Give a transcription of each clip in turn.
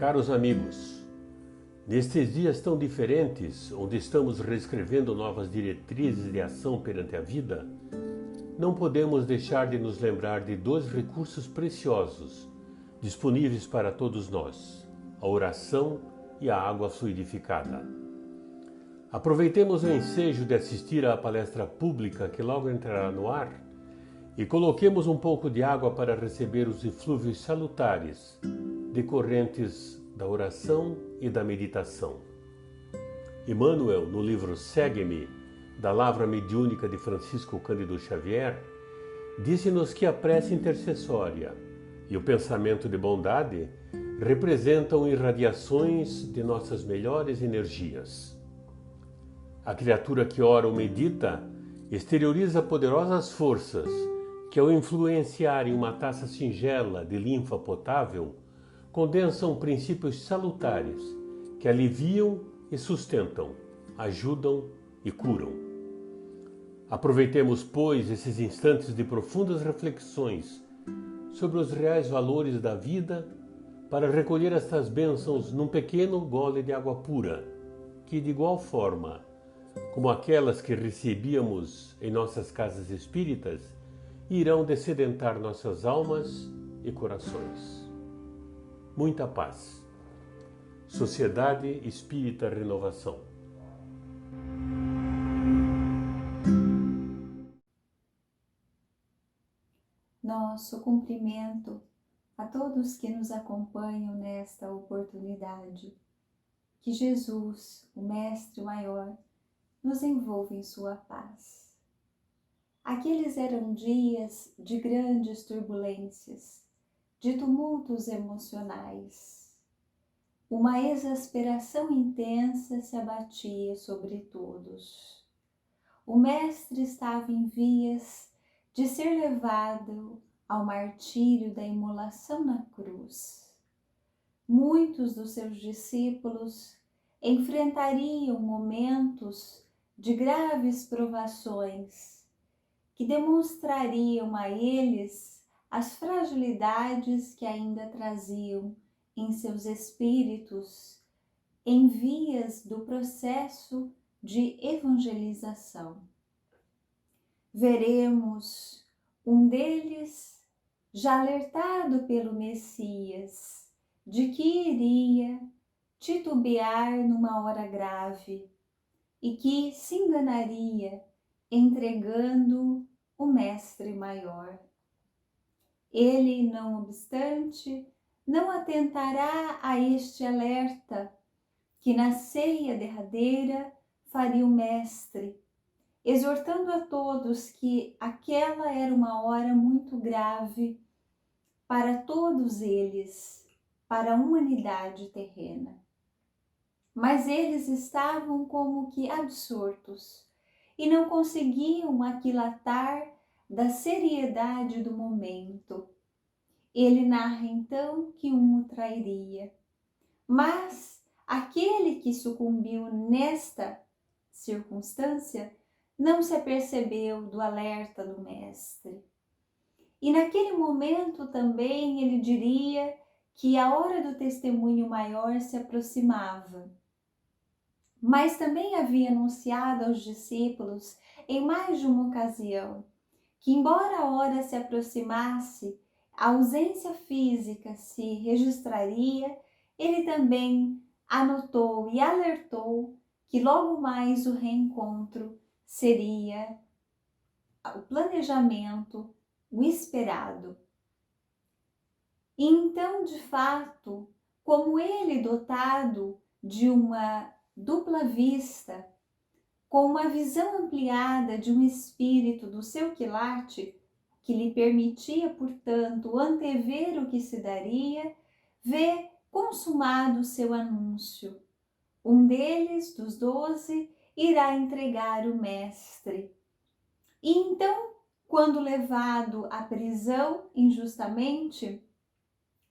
Caros amigos, nestes dias tão diferentes, onde estamos reescrevendo novas diretrizes de ação perante a vida, não podemos deixar de nos lembrar de dois recursos preciosos disponíveis para todos nós: a oração e a água fluidificada. Aproveitemos o ensejo de assistir à palestra pública que logo entrará no ar e coloquemos um pouco de água para receber os eflúvios salutares decorrentes da oração e da meditação. Emmanuel, no livro Segue-me, da Lavra Mediúnica de Francisco Cândido Xavier, disse-nos que a prece intercessória e o pensamento de bondade representam irradiações de nossas melhores energias. A criatura que ora ou medita exterioriza poderosas forças que, ao influenciarem uma taça singela de linfa potável, condensam princípios salutares que aliviam e sustentam, ajudam e curam. Aproveitemos, pois, esses instantes de profundas reflexões sobre os reais valores da vida para recolher estas bênçãos num pequeno gole de água pura, que, de igual forma como aquelas que recebíamos em nossas casas espíritas, irão dessedentar nossas almas e corações. Muita paz. Sociedade Espírita Renovação. Nosso cumprimento a todos que nos acompanham nesta oportunidade. Que Jesus, o Mestre Maior, nos envolva em sua paz. Aqueles eram dias de grandes turbulências, de tumultos emocionais. Uma exasperação intensa se abatia sobre todos. O Mestre estava em vias de ser levado ao martírio da imolação na cruz. Muitos dos seus discípulos enfrentariam momentos de graves provações que demonstrariam a eles as fragilidades que ainda traziam em seus espíritos em vias do processo de evangelização. Veremos um deles já alertado pelo Messias de que iria titubear numa hora grave e que se enganaria entregando o Mestre Maior. Ele, não obstante, não atentará a este alerta que na ceia derradeira faria o Mestre, exortando a todos que aquela era uma hora muito grave para todos eles, para a humanidade terrena. Mas eles estavam como que absortos e não conseguiam aquilatar da seriedade do momento. Ele narra então que um o trairia, mas aquele que sucumbiu nesta circunstância não se apercebeu do alerta do Mestre. E naquele momento também ele diria que a hora do testemunho maior se aproximava. Mas também havia anunciado aos discípulos em mais de uma ocasião que, embora a hora se aproximasse, a ausência física se registraria. Ele também anotou e alertou que logo mais o reencontro seria o planejamento, o esperado. E então, de fato, como ele, dotado de uma dupla vista, com uma visão ampliada de um espírito do seu quilate, que lhe permitia, portanto, antever o que se daria, vê consumado o seu anúncio. Um deles, dos 12, irá entregar o Mestre. E então, quando levado à prisão injustamente,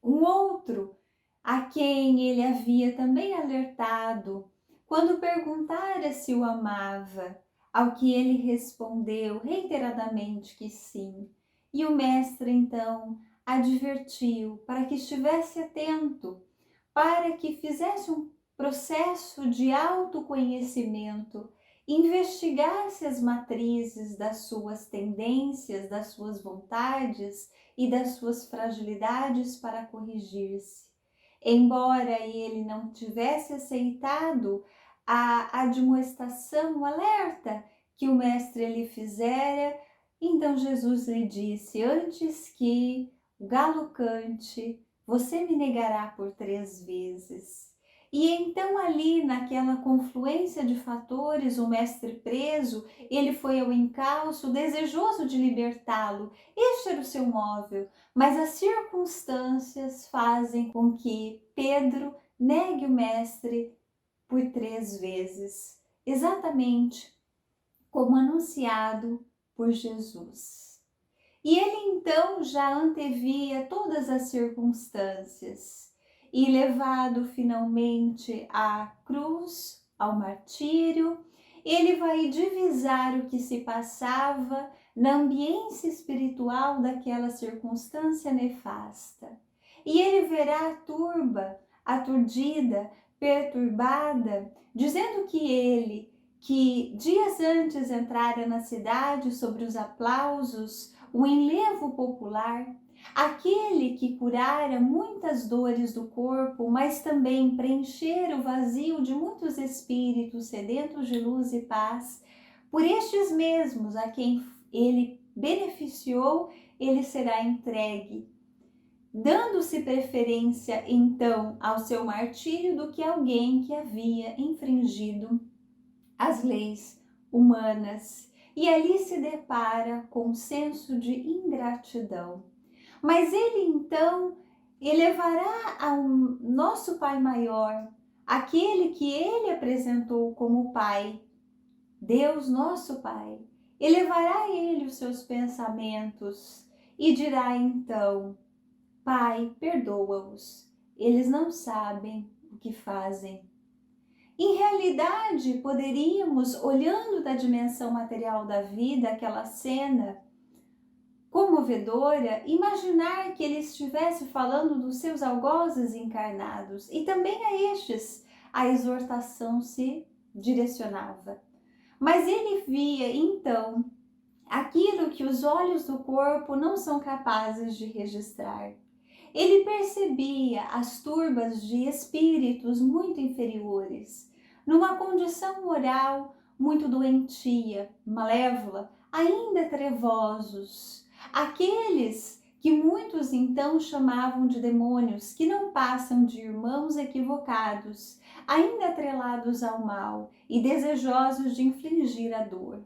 um outro, a quem ele havia também alertado, quando perguntara se o amava, ao que ele respondeu reiteradamente que sim. E o Mestre então advertiu para que estivesse atento, para que fizesse um processo de autoconhecimento, investigasse as matrizes das suas tendências, das suas vontades e das suas fragilidades para corrigir-se. Embora ele não tivesse aceitado a admoestação, o alerta que o mestre lhe fizera, então Jesus lhe disse: antes que o galo cante, você me negará por 3 vezes. E então ali, naquela confluência de fatores, o mestre preso, ele foi ao encalço, desejoso de libertá-lo. Este era o seu móvel, mas as circunstâncias fazem com que Pedro negue o mestre por 3 vezes, exatamente como anunciado por Jesus. E ele então já antevia todas as circunstâncias e levado finalmente à cruz, ao martírio, ele vai divisar o que se passava na ambiência espiritual daquela circunstância nefasta. E ele verá a turba, aturdida, perturbada, dizendo que ele, que dias antes entrara na cidade sobre os aplausos, o enlevo popular, aquele que curara muitas dores do corpo, mas também preencher o vazio de muitos espíritos sedentos de luz e paz, por estes mesmos a quem ele beneficiou, ele será entregue, dando-se preferência então ao seu martírio do que alguém que havia infringido as leis humanas. E ali se depara com um senso de ingratidão. Mas ele então elevará ao nosso Pai Maior, aquele que ele apresentou como Pai, Deus nosso Pai, elevará a ele os seus pensamentos e dirá então: Pai, perdoa-os, eles não sabem o que fazem. Em realidade, poderíamos, olhando da dimensão material da vida, aquela cena comovedora, imaginar que ele estivesse falando dos seus algozes encarnados, e também a estes a exortação se direcionava. Mas ele via, então, aquilo que os olhos do corpo não são capazes de registrar. Ele percebia as turbas de espíritos muito inferiores, numa condição moral muito doentia, malévola, ainda trevosos, aqueles que muitos então chamavam de demônios, que não passam de irmãos equivocados, ainda atrelados ao mal e desejosos de infligir a dor.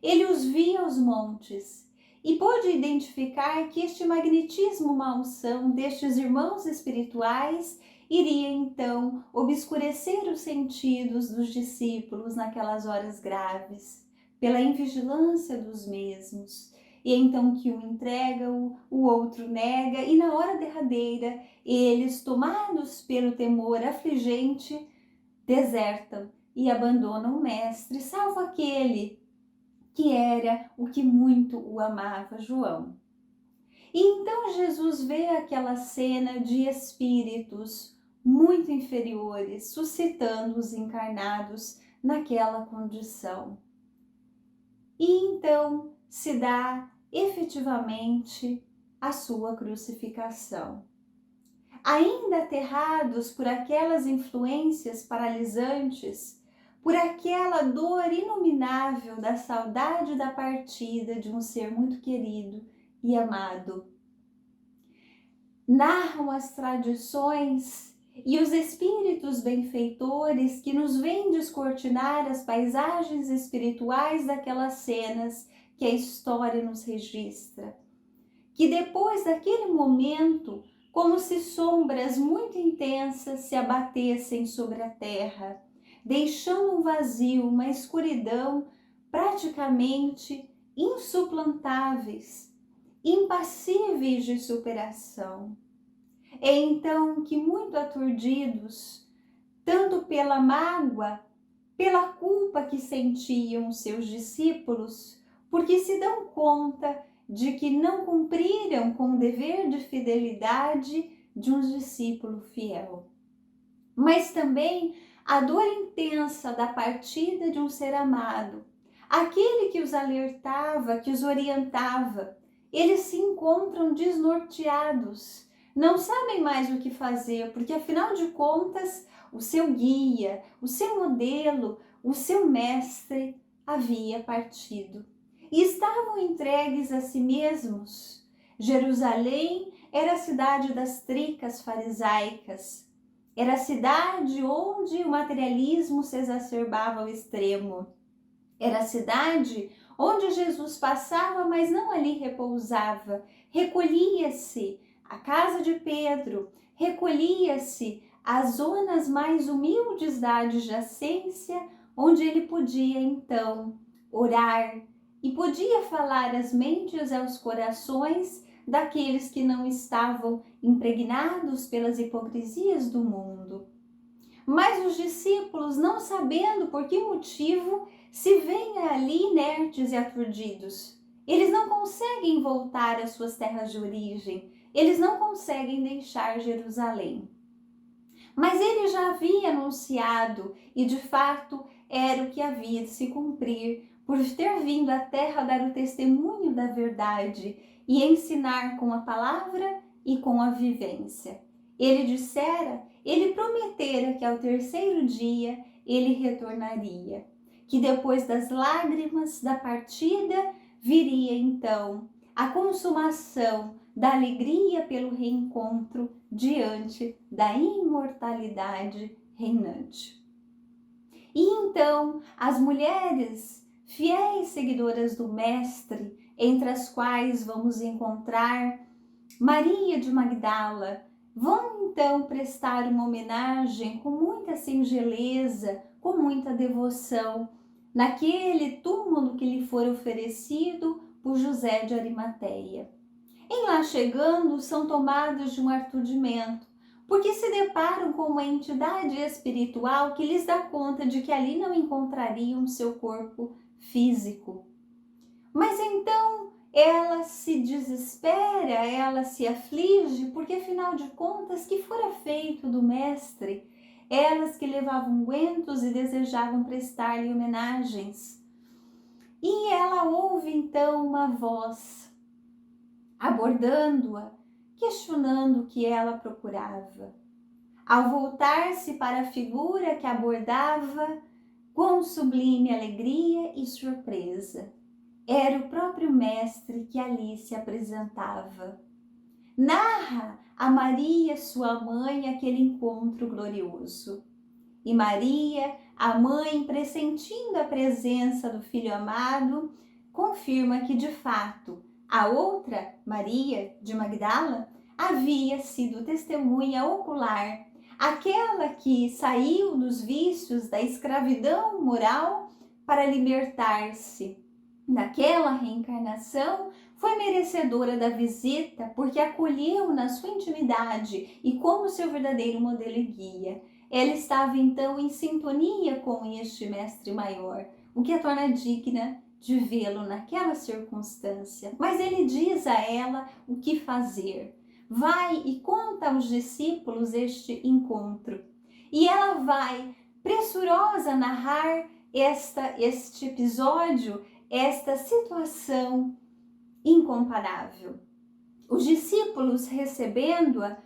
Ele os via aos montes e pôde identificar que este magnetismo malsão destes irmãos espirituais iria então obscurecer os sentidos dos discípulos naquelas horas graves, pela invigilância dos mesmos. E então que um entrega, o outro nega, e na hora derradeira, eles, tomados pelo temor afligente, desertam e abandonam o mestre, salvo aquele que era o que muito o amava, João. E então Jesus vê aquela cena de espíritos muito inferiores, suscitando os encarnados naquela condição. E então se dá efetivamente a sua crucificação. Ainda aterrados por aquelas influências paralisantes, por aquela dor inominável da saudade da partida de um ser muito querido e amado. Narram as tradições e os espíritos benfeitores que nos vêm descortinar as paisagens espirituais daquelas cenas que a história nos registra, que depois daquele momento, como se sombras muito intensas se abatessem sobre a terra, deixando um vazio, uma escuridão praticamente insuplantáveis, impassíveis de superação. É então que, muito aturdidos, tanto pela mágoa, pela culpa que sentiam seus discípulos, porque se dão conta de que não cumpriram com o dever de fidelidade de um discípulo fiel. mas também a dor intensa da partida de um ser amado. Aquele que os alertava, que os orientava, eles se encontram desnorteados, não sabem mais o que fazer, porque afinal de contas, o seu guia, o seu modelo, o seu mestre havia partido. E estavam entregues a si mesmos. Jerusalém era a cidade das tricas farisaicas, era a cidade onde o materialismo se exacerbava ao extremo. Era a cidade onde Jesus passava, mas não ali repousava. Recolhia-se à casa de Pedro, recolhia-se às zonas mais humildes da adjacência, onde ele podia então orar e podia falar às mentes e aos corações daqueles que não estavam impregnados pelas hipocrisias do mundo. Mas os discípulos, não sabendo por que motivo, se veem ali inertes e aturdidos. Eles não conseguem voltar às suas terras de origem, eles não conseguem deixar Jerusalém. Mas ele já havia anunciado, e de fato era o que havia de se cumprir, por ter vindo à terra dar o testemunho da verdade e ensinar com a palavra e com a vivência. Ele prometera que ao terceiro dia ele retornaria, que depois das lágrimas da partida viria então a consumação da alegria pelo reencontro diante da imortalidade reinante. E então as mulheres fiéis seguidoras do Mestre, entre as quais vamos encontrar Maria de Magdala, vão então prestar uma homenagem com muita singeleza, com muita devoção, naquele túmulo que lhe foi oferecido por José de Arimateia. Em lá chegando, são tomados de um aturdimento, porque se deparam com uma entidade espiritual que lhes dá conta de que ali não encontrariam seu corpo físico. Mas então ela se desespera, ela se aflige, porque afinal de contas, que fora feito do Mestre? Elas que levavam ungüentos e desejavam prestar-lhe homenagens. E ela ouve então uma voz, abordando-a, questionando o que ela procurava. Ao voltar-se para a figura que abordava, com sublime alegria e surpresa, era o próprio Mestre que ali se apresentava. Narra a Maria, sua mãe, aquele encontro glorioso. E Maria, a mãe, pressentindo a presença do Filho amado, confirma que, de fato, a outra, Maria de Magdala, havia sido testemunha ocular, aquela que saiu dos vícios da escravidão moral para libertar-se. Naquela reencarnação, foi merecedora da visita porque acolheu na sua intimidade e como seu verdadeiro modelo e guia. Ela estava então em sintonia com este Mestre Maior, o que a torna digna de vê-lo naquela circunstância. Mas ele diz a ela o que fazer. Vai e conta aos discípulos este encontro. E ela vai, pressurosa, narrar este episódio, esta situação incomparável. Os discípulos, recebendo-a,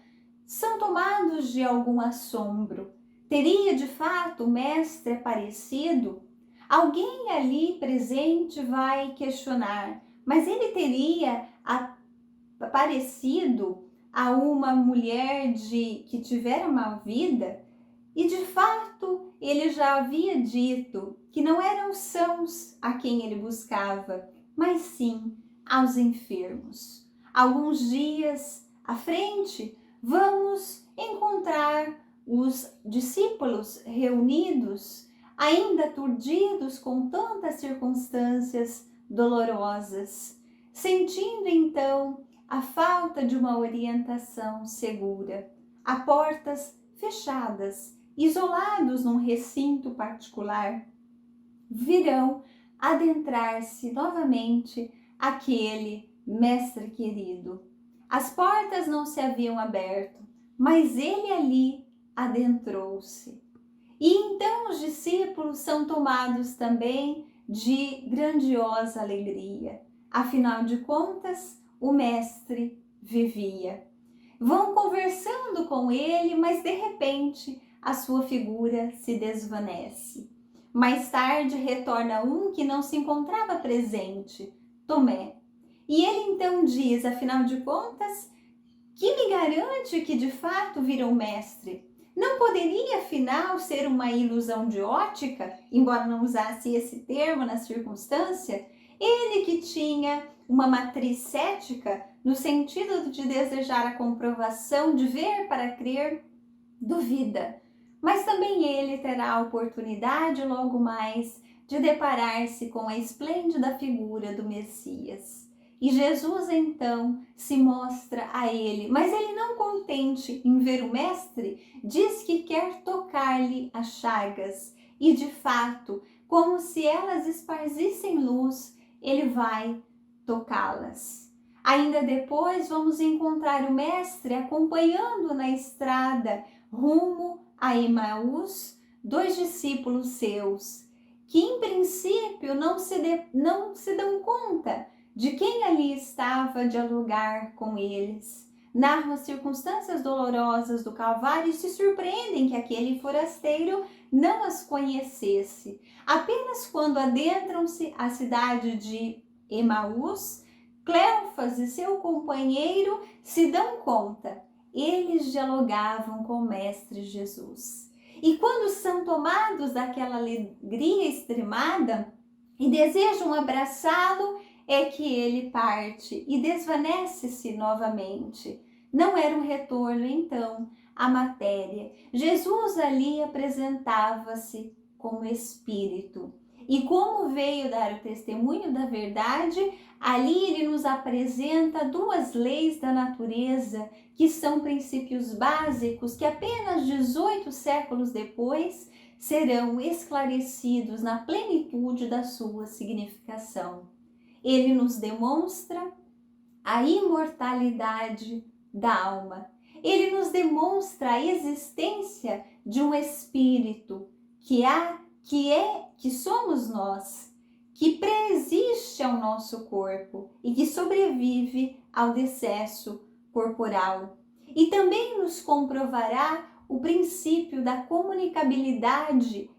são tomados de algum assombro. Teria de fato o Mestre aparecido? Alguém ali presente vai questionar, mas ele teria aparecido a uma mulher que tivera uma vida? E de fato ele já havia dito que não eram sãos a quem ele buscava, mas sim aos enfermos. Alguns dias à frente, vamos encontrar os discípulos reunidos, ainda aturdidos com tantas circunstâncias dolorosas, sentindo então a falta de uma orientação segura, a portas fechadas, isolados num recinto particular, virão adentrar-se novamente aquele Mestre querido. As portas não se haviam aberto, mas ele ali adentrou-se. E então os discípulos são tomados também de grandiosa alegria. Afinal de contas, o mestre vivia. Vão conversando com ele, mas de repente a sua figura se desvanece. Mais tarde retorna um que não se encontrava presente, Tomé. E ele então diz, afinal de contas, que me garante que de fato vira o mestre? Não poderia, afinal, ser uma ilusão de ótica, embora não usasse esse termo na circunstância? Ele que tinha uma matriz cética, no sentido de desejar a comprovação, de ver para crer, duvida. Mas também ele terá a oportunidade, logo mais, de deparar-se com a esplêndida figura do Messias. E Jesus, então, se mostra a ele, mas ele, não contente em ver o mestre, diz que quer tocar-lhe as chagas. E, de fato, como se elas esparzissem luz, ele vai tocá-las. Ainda depois, vamos encontrar o mestre acompanhando na estrada rumo a Emaús 2 discípulos seus, que em princípio não se dão conta de quem ali estava a dialogar com eles. Narram as circunstâncias dolorosas do Calvário e se surpreendem que aquele forasteiro não as conhecesse. Apenas quando adentram-se à cidade de Emaús, Cleofas e seu companheiro se dão conta. Eles dialogavam com o Mestre Jesus. E quando são tomados daquela alegria extremada e desejam abraçá-lo, é que ele parte e desvanece-se novamente. Não era um retorno, então, à matéria. Jesus ali apresentava-se como Espírito. E como veio dar o testemunho da verdade, ali ele nos apresenta 2 leis da natureza, que são princípios básicos que apenas 18 séculos depois serão esclarecidos na plenitude da sua significação. Ele nos demonstra a imortalidade da alma. Ele nos demonstra a existência de um espírito que somos nós, que preexiste ao nosso corpo e que sobrevive ao decesso corporal. E também nos comprovará o princípio da comunicabilidade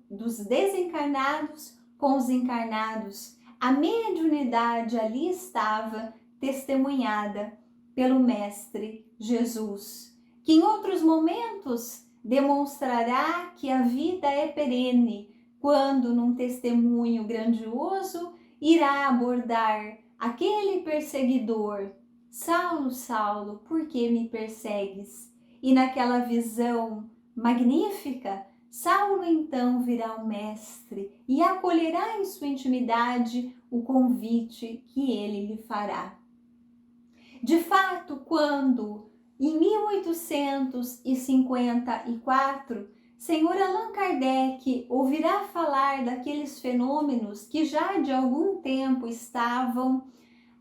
dos desencarnados com os encarnados. A mediunidade ali estava testemunhada pelo Mestre Jesus, que em outros momentos demonstrará que a vida é perene, quando num testemunho grandioso irá abordar aquele perseguidor: Saulo, Saulo, por que me persegues? E naquela visão magnífica, Saulo então virá ao Mestre e acolherá em sua intimidade o convite que ele lhe fará. De fato, quando em 1854, Senhor Allan Kardec ouvirá falar daqueles fenômenos que já de algum tempo estavam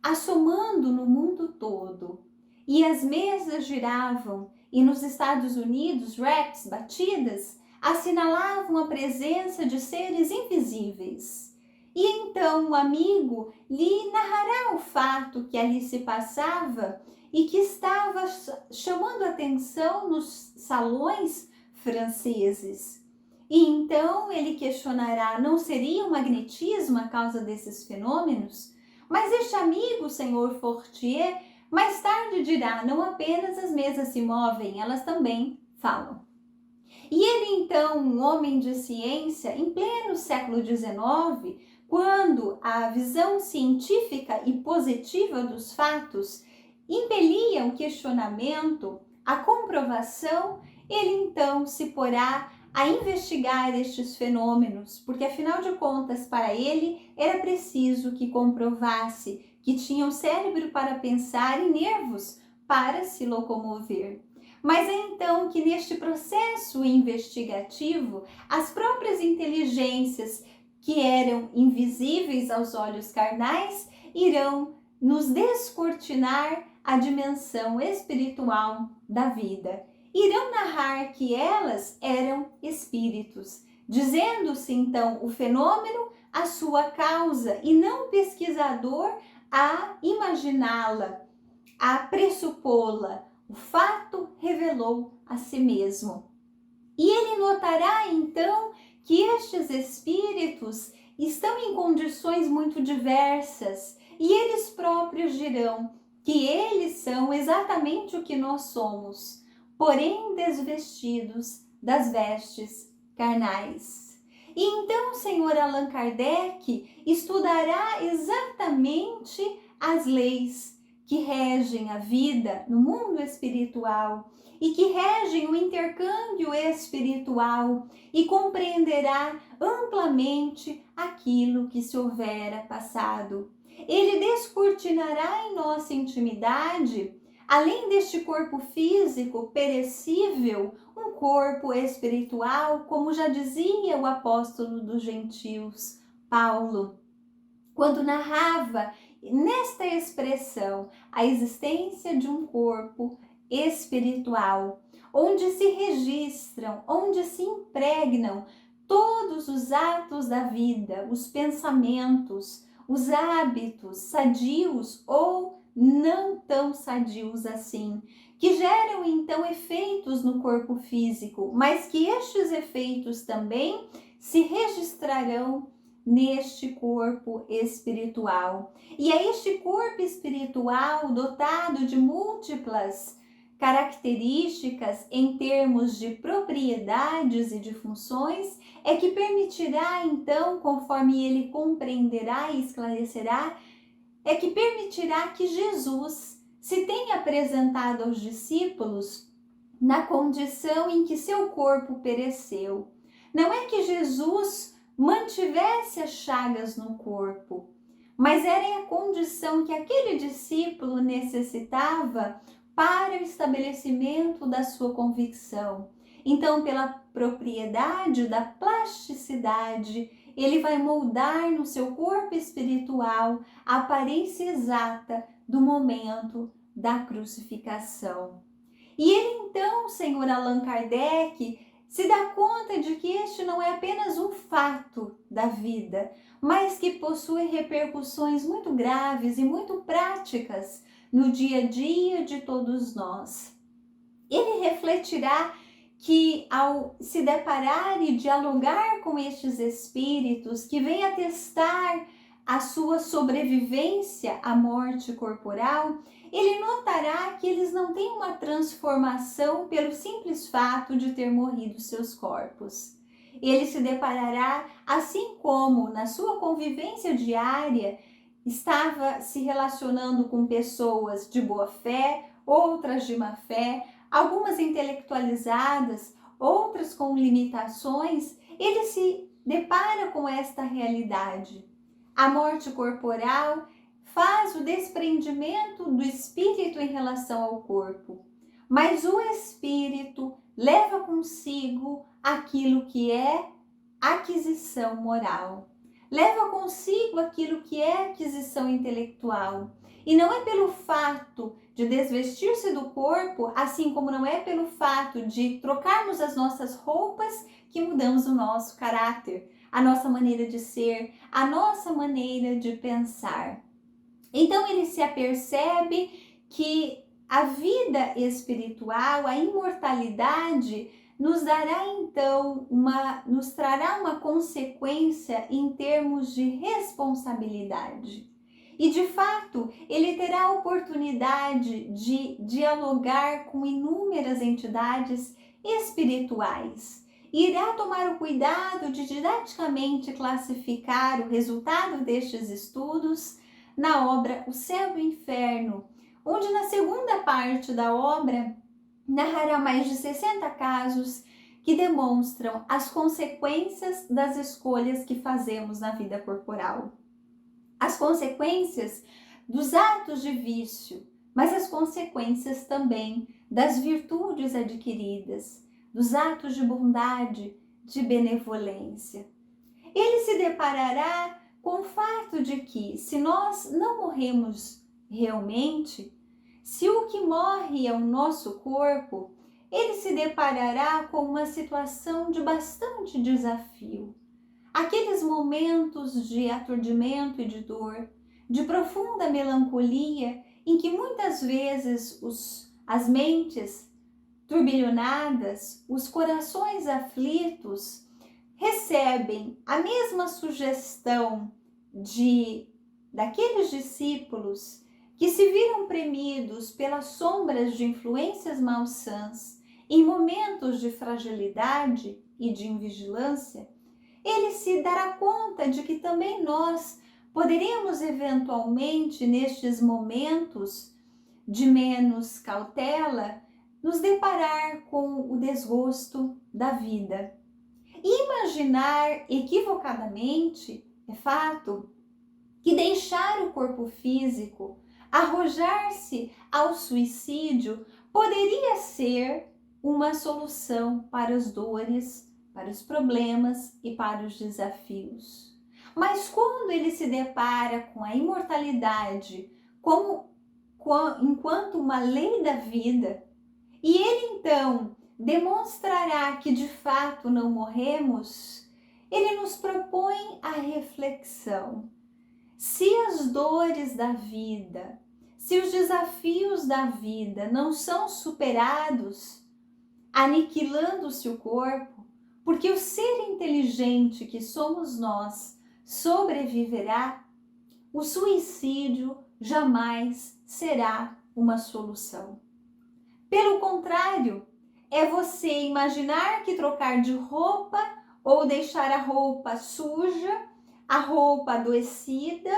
assomando no mundo todo, e as mesas giravam, e nos Estados Unidos, raps, batidas, assinalavam a presença de seres invisíveis. E então o amigo lhe narrará o fato que ali se passava e que estava chamando atenção nos salões franceses. E então ele questionará: não seria um magnetismo a causa desses fenômenos? Mas este amigo, senhor Fortier, mais tarde dirá: não apenas as mesas se movem, elas também falam. E ele então, um homem de ciência, em pleno século XIX, quando a visão científica e positiva dos fatos impelia o questionamento, a comprovação, ele então se porá a investigar estes fenômenos, porque afinal de contas, para ele, era preciso que comprovasse que tinha o cérebro para pensar e nervos para se locomover. Mas é então que neste processo investigativo, as próprias inteligências que eram invisíveis aos olhos carnais irão nos descortinar a dimensão espiritual da vida. irão narrar que elas eram espíritos, dizendo-se então o fenômeno a sua causa e não o pesquisador a imaginá-la, a pressupô-la. O fato revelou a si mesmo. E ele notará então que estes espíritos estão em condições muito diversas e eles próprios dirão que eles são exatamente o que nós somos, porém desvestidos das vestes carnais. E então o Senhor Allan Kardec estudará exatamente as leis que regem a vida no mundo espiritual e que regem o intercâmbio espiritual e compreenderá amplamente aquilo que se houvera passado. Ele descortinará em nossa intimidade, além deste corpo físico perecível, um corpo espiritual, como já dizia o apóstolo dos gentios, Paulo, quando narrava nesta expressão a existência de um corpo espiritual, onde se registram, onde se impregnam todos os atos da vida, os pensamentos, os hábitos sadios ou não tão sadios assim, que geram então efeitos no corpo físico, mas que estes efeitos também se registrarão neste corpo espiritual. E é este corpo espiritual dotado de múltiplas características em termos de propriedades e de funções é que permitirá então, conforme ele compreenderá e esclarecerá, é que permitirá que Jesus se tenha apresentado aos discípulos na condição em que seu corpo pereceu. Não é que Jesus mantivesse as chagas no corpo, mas era a condição que aquele discípulo necessitava para o estabelecimento da sua convicção. Então, pela propriedade da plasticidade, ele vai moldar no seu corpo espiritual a aparência exata do momento da crucificação. E ele então, Senhor Allan Kardec, se dá conta de que este não é apenas um fato da vida, mas que possui repercussões muito graves e muito práticas no dia a dia de todos nós. Ele refletirá que ao se deparar e dialogar com estes espíritos que vêm atestar a sua sobrevivência à morte corporal, ele notará que eles não têm uma transformação pelo simples fato de ter morrido seus corpos. Ele se deparará, assim como na sua convivência diária, estava se relacionando com pessoas de boa fé, outras de má fé, algumas intelectualizadas, outras com limitações, ele se depara com esta realidade. A morte corporal faz o desprendimento do espírito em relação ao corpo, mas o espírito leva consigo aquilo que é aquisição moral, leva consigo aquilo que é aquisição intelectual. E não é pelo fato de desvestir-se do corpo, assim como não é pelo fato de trocarmos as nossas roupas, que mudamos o nosso caráter, a nossa maneira de ser, a nossa maneira de pensar. Então ele se apercebe que a vida espiritual, a imortalidade, nos dará então nos trará uma consequência em termos de responsabilidade. E de fato, ele terá a oportunidade de dialogar com inúmeras entidades espirituais. E irá tomar o cuidado de didaticamente classificar o resultado destes estudos na obra O Céu e o Inferno, onde na segunda parte da obra narrará mais de 60 casos que demonstram as consequências das escolhas que fazemos na vida corporal. As consequências dos atos de vício, mas as consequências também das virtudes adquiridas, dos atos de bondade, de benevolência. Ele se deparará com o fato de que, se nós não morremos realmente, se o que morre é o nosso corpo, ele se deparará com uma situação de bastante desafio. Aqueles momentos de aturdimento e de dor, de profunda melancolia, em que muitas vezes as mentes turbilhonadas, os corações aflitos, recebem a mesma sugestão daqueles discípulos que se viram premidos pelas sombras de influências malsãs em momentos de fragilidade e de invigilância, ele se dará conta de que também nós poderemos eventualmente, nestes momentos de menos cautela, nos deparar com o desgosto da vida. E imaginar equivocadamente, é fato, que deixar o corpo físico, arrojar-se ao suicídio, poderia ser uma solução para as dores, para os problemas e para os desafios. Mas quando ele se depara com a imortalidade enquanto uma lei da vida, e ele então demonstrará que de fato não morremos, ele nos propõe a reflexão. Se as dores da vida, se os desafios da vida não são superados, aniquilando-se o corpo, porque o ser inteligente que somos nós sobreviverá, o suicídio jamais será uma solução. Pelo contrário, é você imaginar que trocar de roupa ou deixar a roupa suja, a roupa adoecida,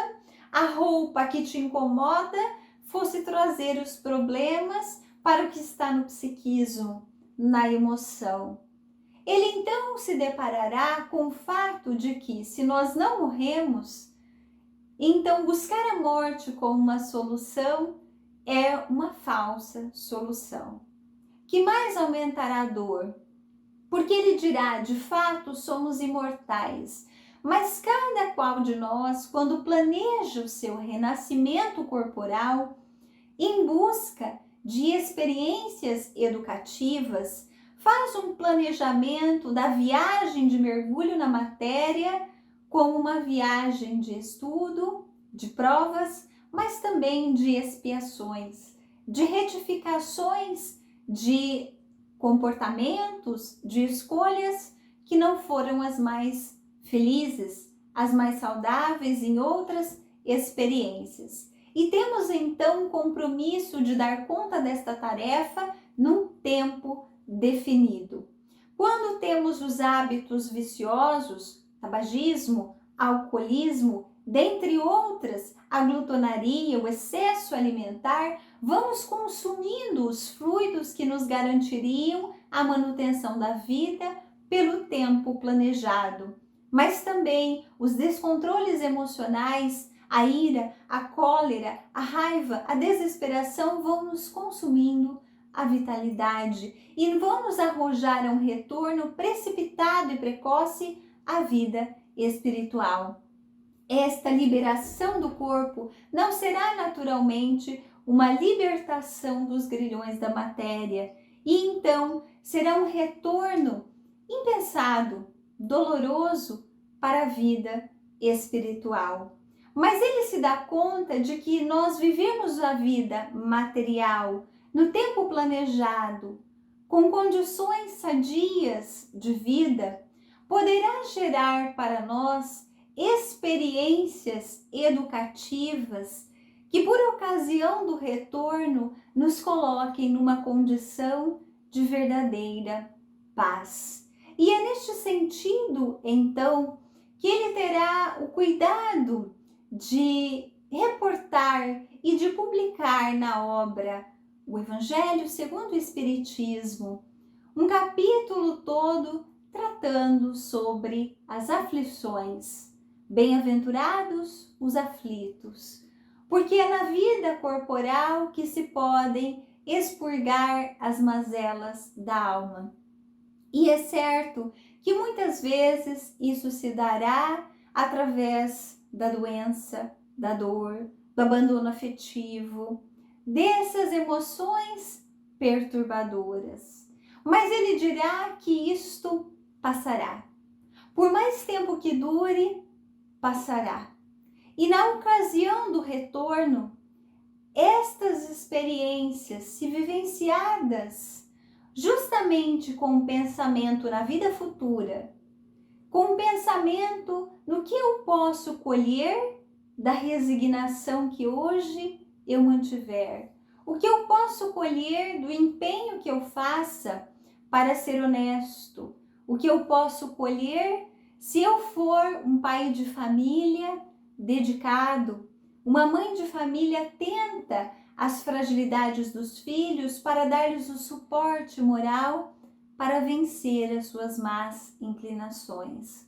a roupa que te incomoda, fosse trazer os problemas para o que está no psiquismo, na emoção. Ele então se deparará com o fato de que, se nós não morremos, então buscar a morte como uma solução é uma falsa solução, que mais aumentará a dor, porque ele dirá, de fato somos imortais, mas cada qual de nós, quando planeja o seu renascimento corporal, em busca de experiências educativas, faz um planejamento da viagem de mergulho na matéria como uma viagem de estudo, de provas, mas também de expiações, de retificações de comportamentos, de escolhas que não foram as mais felizes, as mais saudáveis em outras experiências. E temos então o compromisso de dar conta desta tarefa num tempo definido. Quando temos os hábitos viciosos, tabagismo, alcoolismo, dentre outras, a glutonaria, o excesso alimentar, vamos consumindo os fluidos que nos garantiriam a manutenção da vida pelo tempo planejado. Mas também os descontroles emocionais, a ira, a cólera, a raiva, a desesperação vão nos consumindo a vitalidade e vão nos arrojar a um retorno precipitado e precoce à vida espiritual. Esta liberação do corpo não será naturalmente uma libertação dos grilhões da matéria, e então será um retorno impensado, doloroso para a vida espiritual. Mas ele se dá conta de que nós vivemos a vida material no tempo planejado, com condições sadias de vida, poderá gerar para nós experiências educativas que, por ocasião do retorno, nos coloquem numa condição de verdadeira paz. E é neste sentido, então, que ele terá o cuidado de reportar e de publicar na obra O Evangelho segundo o Espiritismo, um capítulo todo tratando sobre as aflições. Bem-aventurados os aflitos, porque é na vida corporal que se podem expurgar as mazelas da alma. E é certo que muitas vezes isso se dará através da doença, da dor, do abandono afetivo, dessas emoções perturbadoras. mas ele dirá que isto passará. Por mais tempo que dure, passará. E na ocasião do retorno, estas experiências, se vivenciadas justamente com o pensamento na vida futura, com o pensamento no que eu posso colher da resignação que hoje eu mantiver, o que eu posso colher do empenho que eu faça para ser honesto, o que eu posso colher se eu for um pai de família dedicado, uma mãe de família atenta às fragilidades dos filhos para dar-lhes o suporte moral para vencer as suas más inclinações.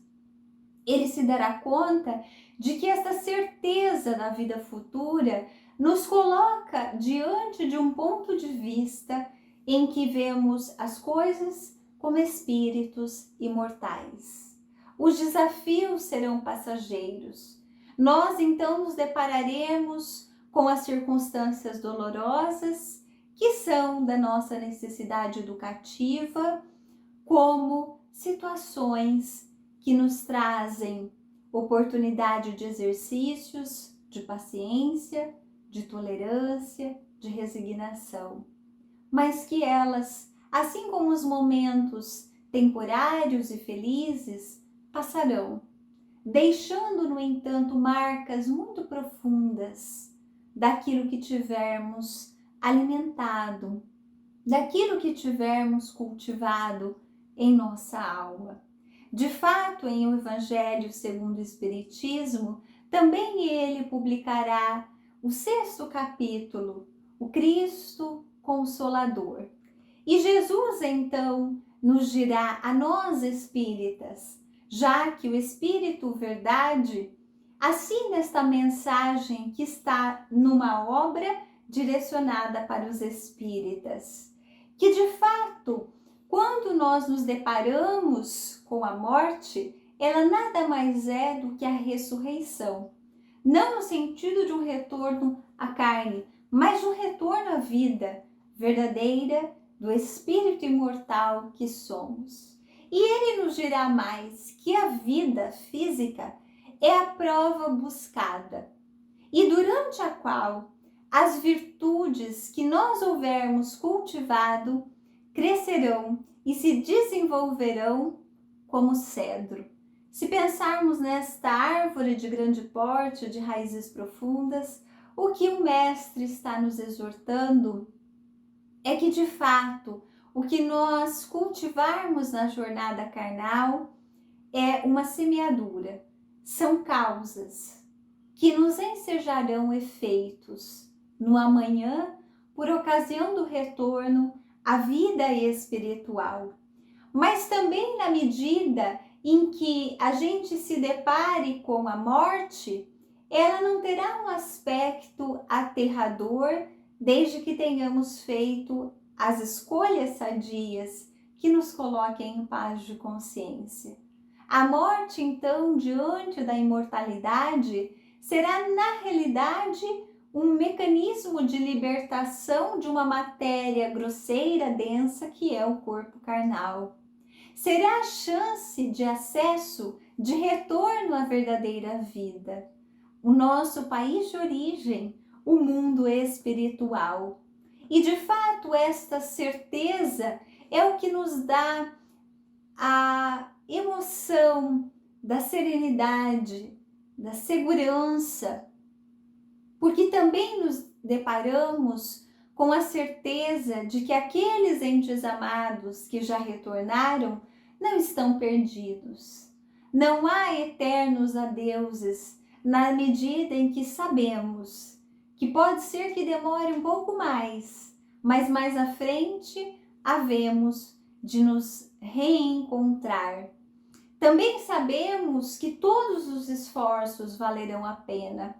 Ele se dará conta de que esta certeza da vida futura nos coloca diante de um ponto de vista em que vemos as coisas como espíritos imortais. Os desafios serão passageiros. Nós então nos depararemos com as circunstâncias dolorosas que são da nossa necessidade educativa, como situações que nos trazem oportunidade de exercícios, de paciência, de tolerância, de resignação, mas que elas, assim como os momentos temporários e felizes, passarão, deixando, no entanto, marcas muito profundas daquilo que tivermos alimentado, daquilo que tivermos cultivado em nossa alma. De fato, em O Evangelho segundo o Espiritismo, também ele publicará o 6º capítulo, o Cristo Consolador. E Jesus, então, nos dirá a nós espíritas, já que o Espírito Verdade assina esta mensagem que está numa obra direcionada para os espíritas, que de fato, quando nós nos deparamos com a morte, ela nada mais é do que a ressurreição. Não no sentido de um retorno à carne, mas de um retorno à vida verdadeira do espírito imortal que somos. E ele nos dirá mais que a vida física é a prova buscada e durante a qual as virtudes que nós houvermos cultivado crescerão e se desenvolverão como cedro. Se pensarmos nesta árvore de grande porte, de raízes profundas, o que o Mestre está nos exortando é que, de fato, o que nós cultivarmos na jornada carnal é uma semeadura, são causas que nos ensejarão efeitos no amanhã por ocasião do retorno à vida espiritual. Mas também na medida em que a gente se depare com a morte, ela não terá um aspecto aterrador desde que tenhamos feito as escolhas sadias que nos coloquem em paz de consciência. A morte, então, diante da imortalidade, será na realidade um mecanismo de libertação de uma matéria grosseira, densa, que é o corpo carnal. Será a chance de acesso, de retorno à verdadeira vida. O nosso país de origem, o mundo espiritual. E, de fato, esta certeza é o que nos dá a emoção da serenidade, da segurança, porque também nos deparamos com a certeza de que aqueles entes amados que já retornaram não estão perdidos. Não há eternos adeuses na medida em que sabemos que pode ser que demore um pouco mais, mas mais à frente havemos de nos reencontrar. Também sabemos que todos os esforços valerão a pena,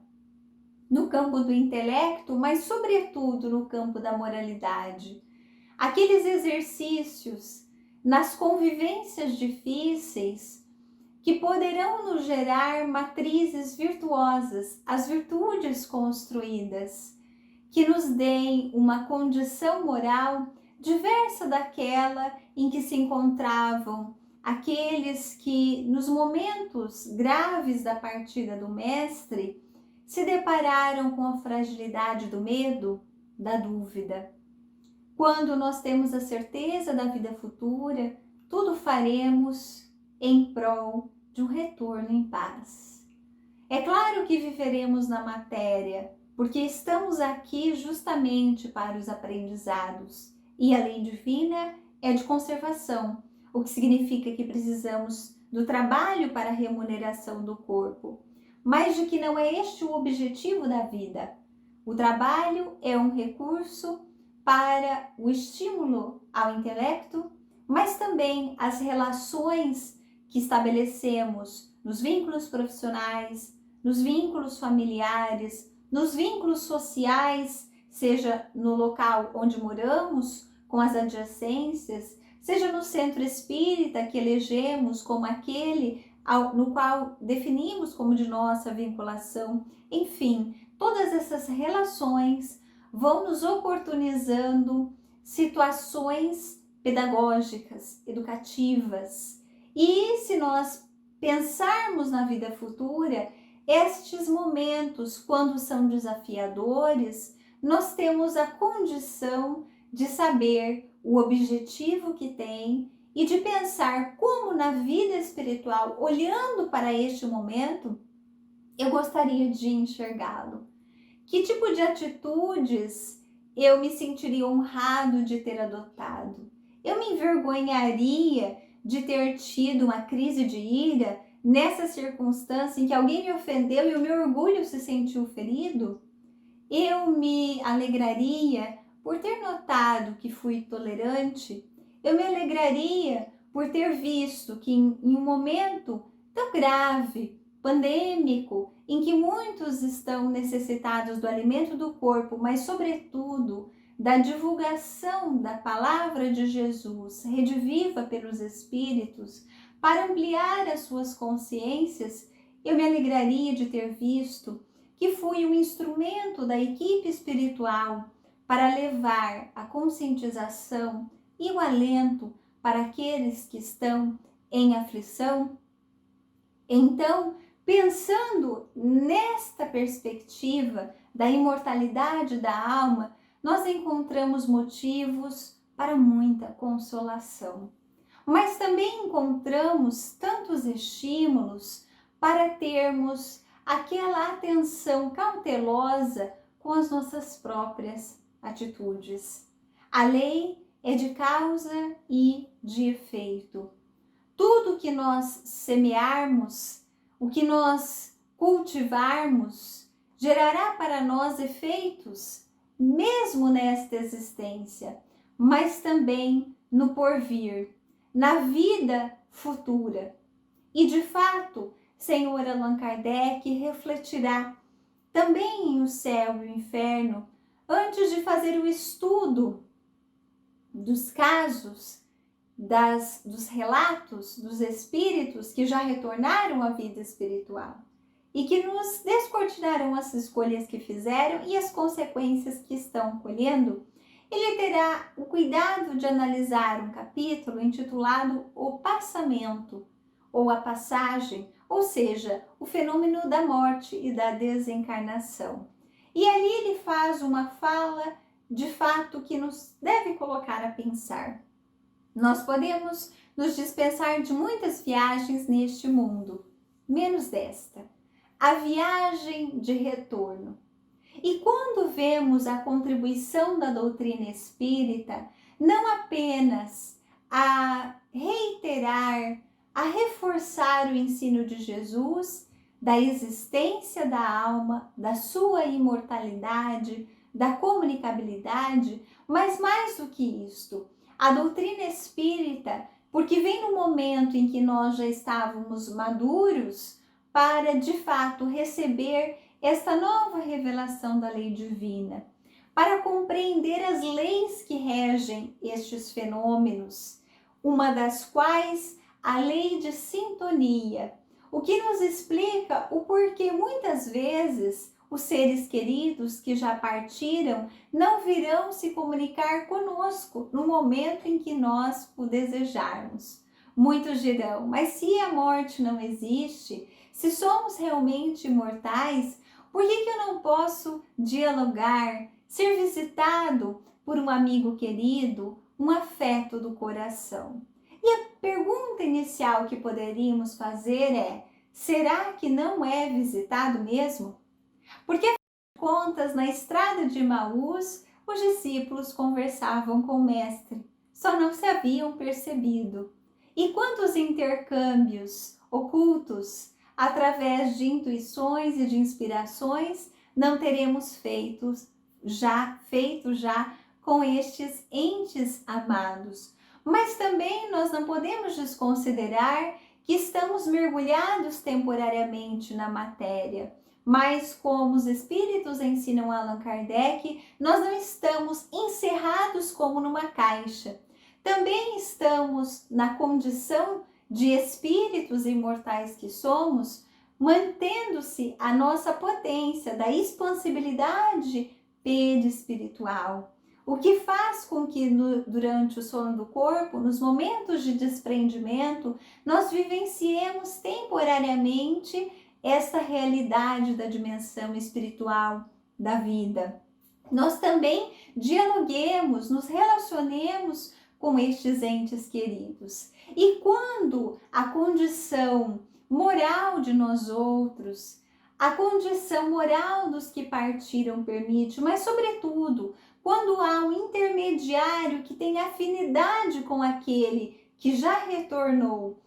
no campo do intelecto, mas sobretudo no campo da moralidade. Aqueles exercícios nas convivências difíceis que poderão nos gerar matrizes virtuosas, as virtudes construídas, que nos deem uma condição moral diversa daquela em que se encontravam aqueles que, nos momentos graves da partida do Mestre, se depararam com a fragilidade do medo, da dúvida. Quando nós temos a certeza da vida futura, tudo faremos em prol de um retorno em paz. É claro que viveremos na matéria, porque estamos aqui justamente para os aprendizados, e a lei divina é de conservação, o que significa que precisamos do trabalho para a remuneração do corpo, mas de que não é este o objetivo da vida. O trabalho é um recurso para o estímulo ao intelecto, mas também as relações que estabelecemos nos vínculos profissionais, nos vínculos familiares, nos vínculos sociais, seja no local onde moramos, com as adjacências, seja no centro espírita que elegemos como aquele no qual definimos como de nossa vinculação. Enfim, todas essas relações vão nos oportunizando situações pedagógicas, educativas. E se nós pensarmos na vida futura, estes momentos, quando são desafiadores, nós temos a condição de saber o objetivo que tem e de pensar como na vida espiritual, olhando para este momento, eu gostaria de enxergá-lo. Que tipo de atitudes eu me sentiria honrado de ter adotado? Eu me envergonharia de ter tido uma crise de ira nessa circunstância em que alguém me ofendeu e o meu orgulho se sentiu ferido? Eu me alegraria por ter notado que fui tolerante? Eu me alegraria por ter visto que em um momento tão grave, pandêmico, em que muitos estão necessitados do alimento do corpo, mas sobretudo da divulgação da palavra de Jesus, rediviva pelos Espíritos, para ampliar as suas consciências, eu me alegraria de ter visto que fui um instrumento da equipe espiritual para levar a conscientização e o alento para aqueles que estão em aflição. Então, pensando nesta perspectiva da imortalidade da alma, nós encontramos motivos para muita consolação. Mas também encontramos tantos estímulos para termos aquela atenção cautelosa com as nossas próprias atitudes. A lei é de causa e de efeito. Tudo que nós semearmos, o que nós cultivarmos, gerará para nós efeitos, mesmo nesta existência, mas também no porvir, na vida futura. E de fato, Senhor Allan Kardec refletirá também em o céu e o inferno antes de fazer o estudo dos casos, dos relatos dos espíritos que já retornaram à vida espiritual e que nos descortinarão as escolhas que fizeram e as consequências que estão colhendo. Ele terá o cuidado de analisar um capítulo intitulado O Passamento, ou a passagem, ou seja, o fenômeno da morte e da desencarnação. E ali ele faz uma fala, de fato, que nos deve colocar a pensar. Nós podemos nos dispensar de muitas viagens neste mundo, menos desta, a viagem de retorno. E quando vemos a contribuição da doutrina espírita, não apenas a reiterar, a reforçar o ensino de Jesus, da existência da alma, da sua imortalidade, da comunicabilidade, mas mais do que isto, a doutrina espírita, porque vem no momento em que nós já estávamos maduros para, de fato, receber esta nova revelação da lei divina, para compreender as leis que regem estes fenômenos, uma das quais a lei de sintonia, o que nos explica o porquê muitas vezes Os seres queridos que já partiram não virão se comunicar conosco no momento em que nós o desejarmos. Muitos dirão, mas se a morte não existe, se somos realmente imortais, por que eu não posso dialogar, ser visitado por um amigo querido, um afeto do coração? E a pergunta inicial que poderíamos fazer é: será que não é visitado mesmo? Porque, afinal de contas, na estrada de Emaús, os discípulos conversavam com o Mestre, só não se haviam percebido. E quantos intercâmbios ocultos, através de intuições e de inspirações, não teremos feito já com estes entes amados? Mas também nós não podemos desconsiderar que estamos mergulhados temporariamente na matéria. Mas, como os espíritos ensinam Allan Kardec, nós não estamos encerrados como numa caixa. Também estamos na condição de espíritos imortais que somos, mantendo-se a nossa potência da expansibilidade perispiritual. O que faz com que durante o sono do corpo, nos momentos de desprendimento, nós vivenciemos temporariamente essa realidade da dimensão espiritual da vida. Nós também dialoguemos, nos relacionemos com estes entes queridos. E quando a condição moral de nós outros, a condição moral dos que partiram permite, mas sobretudo, quando há um intermediário que tem afinidade com aquele que já retornou,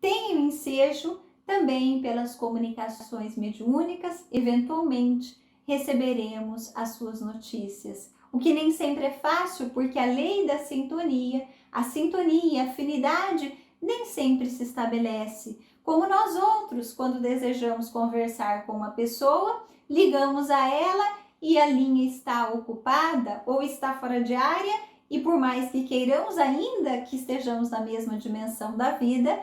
tem o ensejo, também pelas comunicações mediúnicas, eventualmente receberemos as suas notícias. O que nem sempre é fácil, porque a lei da sintonia, a afinidade, nem sempre se estabelece. Como nós outros, quando desejamos conversar com uma pessoa, ligamos a ela e a linha está ocupada ou está fora de área, e por mais que queiramos ainda que estejamos na mesma dimensão da vida,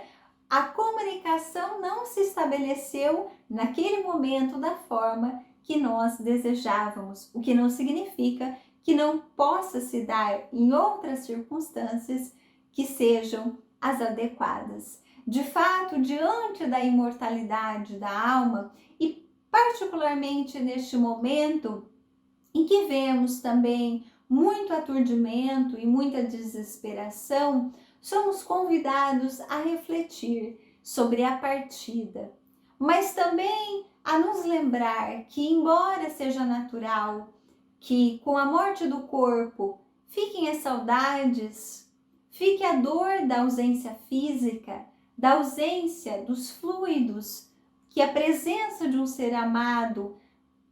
a comunicação não se estabeleceu naquele momento da forma que nós desejávamos, o que não significa que não possa se dar em outras circunstâncias que sejam as adequadas. De fato, diante da imortalidade da alma, e particularmente neste momento em que vemos também muito aturdimento e muita desesperação, somos convidados a refletir sobre a partida, mas também a nos lembrar que, embora seja natural que com a morte do corpo fiquem as saudades, fique a dor da ausência física, da ausência dos fluidos que a presença de um ser amado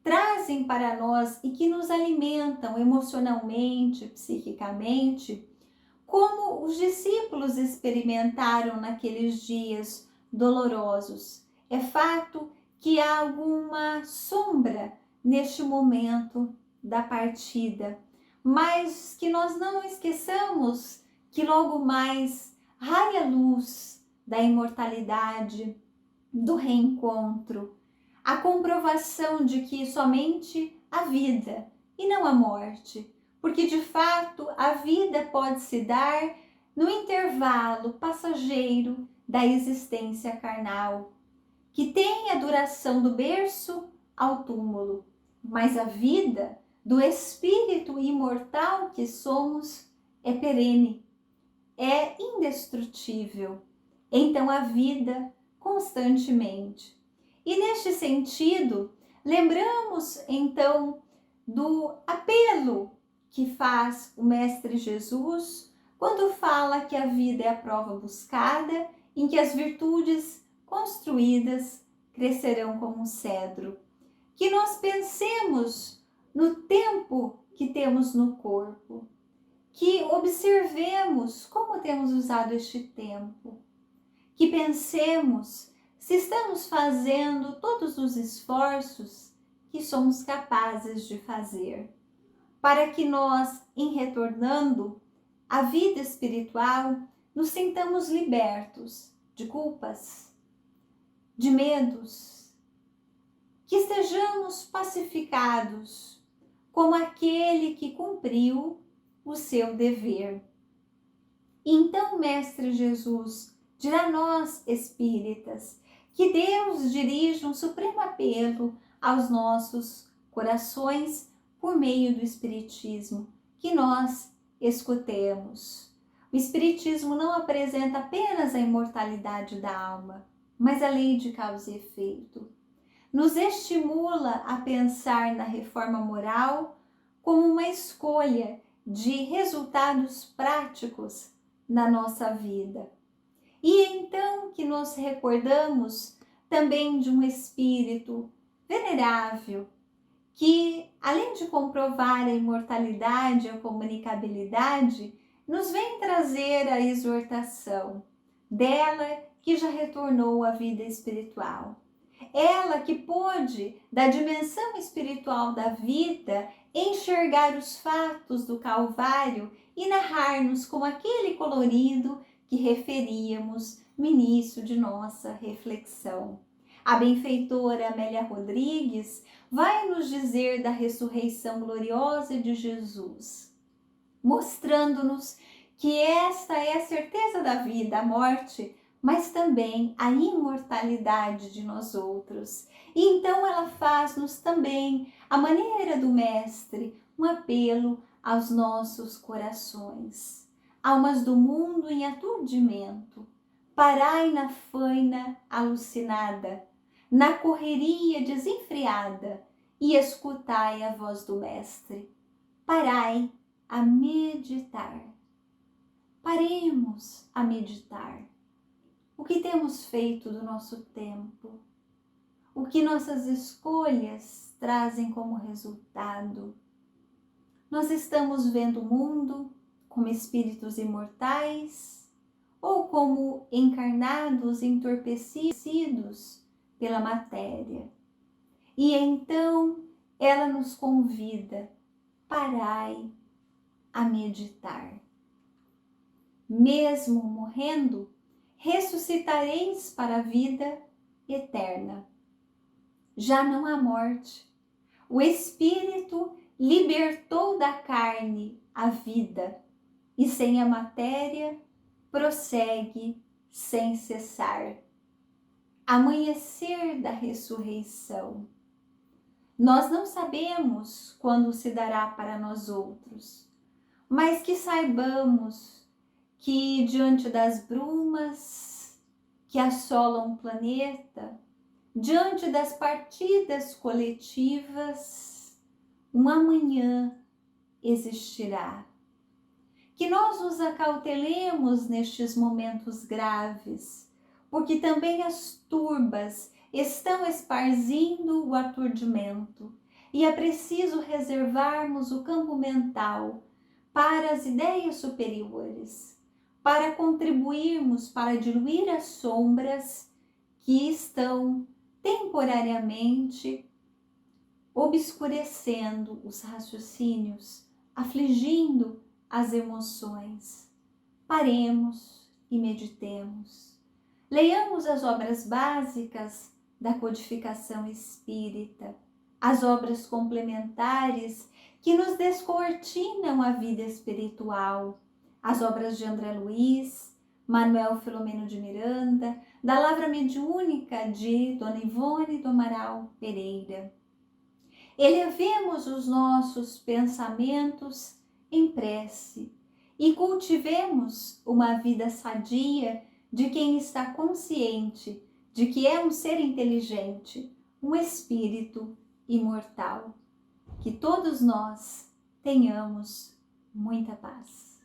trazem para nós e que nos alimentam emocionalmente, psiquicamente, como os discípulos experimentaram naqueles dias dolorosos. É fato que há alguma sombra neste momento da partida, mas que nós não esqueçamos que logo mais raia a luz da imortalidade, do reencontro, a comprovação de que somente a vida e não a morte, porque de fato a vida pode se dar no intervalo passageiro da existência carnal, que tem a duração do berço ao túmulo, mas a vida do espírito imortal que somos é perene, é indestrutível. Então a vida constantemente. E neste sentido, lembramos então do apelo que faz o Mestre Jesus quando fala que a vida é a prova buscada, em que as virtudes construídas crescerão como um cedro. Que nós pensemos no tempo que temos no corpo, que observemos como temos usado este tempo, que pensemos se estamos fazendo todos os esforços que somos capazes de fazer, para que nós, em retornando à vida espiritual, nos sintamos libertos de culpas, de medos, que sejamos pacificados, como aquele que cumpriu o seu dever. Então, Mestre Jesus, dirá a nós, espíritas, que Deus dirige um supremo apelo aos nossos corações por meio do Espiritismo, que nós escutemos. O Espiritismo não apresenta apenas a imortalidade da alma, mas a lei de causa e efeito. Nos estimula a pensar na reforma moral como uma escolha de resultados práticos na nossa vida. E então que nos recordamos também de um espírito venerável, que além de comprovar a imortalidade e a comunicabilidade, nos vem trazer a exortação dela que já retornou à vida espiritual. Ela que pôde, da dimensão espiritual da vida, enxergar os fatos do Calvário e narrar-nos com aquele colorido que referíamos no início de nossa reflexão. A benfeitora Amélia Rodrigues vai nos dizer da ressurreição gloriosa de Jesus, mostrando-nos que esta é a certeza da vida, a morte, mas também a imortalidade de nós outros. E então ela faz-nos também, à maneira do Mestre, um apelo aos nossos corações. Almas do mundo em aturdimento, parai na faina alucinada, na correria desenfreada, e escutai a voz do Mestre. Parai a meditar. Paremos a meditar. O que temos feito do nosso tempo? O que nossas escolhas trazem como resultado? Nós estamos vendo o mundo como espíritos imortais ou como encarnados entorpecidos pela matéria? E então ela nos convida, parai a meditar. Mesmo morrendo, ressuscitareis para a vida eterna. Já não há morte. O Espírito libertou da carne a vida e sem a matéria prossegue sem cessar. Amanhecer da ressurreição. Nós não sabemos quando se dará para nós outros, mas que saibamos que diante das brumas que assolam o planeta, diante das partidas coletivas, um amanhã existirá. Que nós nos acautelemos nestes momentos graves, porque também as turbas estão esparzindo o aturdimento e é preciso reservarmos o campo mental para as ideias superiores, para contribuirmos para diluir as sombras que estão temporariamente obscurecendo os raciocínios, afligindo as emoções. Paremos e meditemos. Leiamos as obras básicas da codificação espírita, as obras complementares que nos descortinam a vida espiritual, as obras de André Luiz, Manuel Filomeno de Miranda, da Lavra Mediúnica de Dona Ivone do Amaral Pereira. Elevemos os nossos pensamentos em prece e cultivemos uma vida sadia de quem está consciente de que é um ser inteligente, um espírito imortal. Que todos nós tenhamos muita paz.